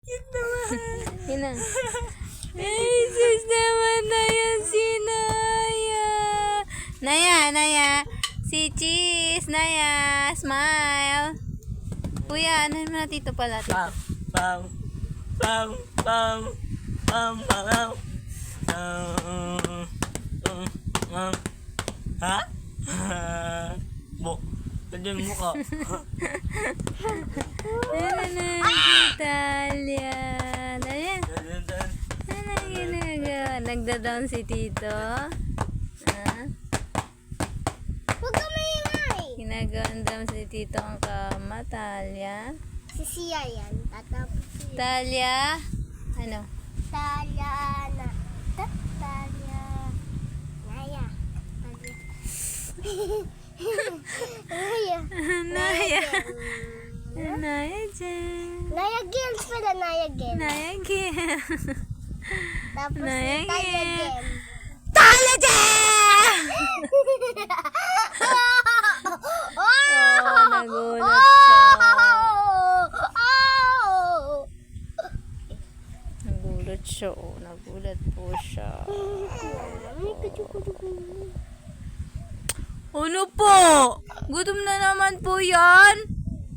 Cute naman. Yun na. Ay, sis naman na yan si Naya. Naya. Si Cheese, Naya. Smile. Kuya, ano naman na tito pala? Tito. Pam. Ha? Bo. Tadyan mo ka. Talia. Ayan. Ano ginagawa? Nagda-down si Tito. Huwag ka maingay. Ginagawa down si Tito ang kama. Talia. Si Sia yan. Tatapos siya. Talia. Ano? Talia na. Talia. Naya. Naya. Naya. Naya dyan. Naya Games pala. Naya Games. Naya again. Tapos Naya si Talia Games. Games. Talia dyan! Oh, nagulat siya. Nagulat siya. Oh, nagulat po siya. Ano po? Gutom na naman po yan?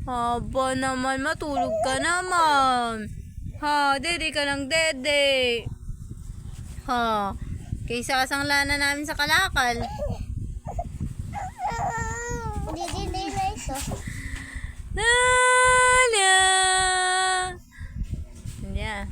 Haba naman, matulog ka naman. Ha, dede ka lang, dede. Ha, kaysa sangla na namin sa kalakal. Hindi na ito. Nalia! Yeah.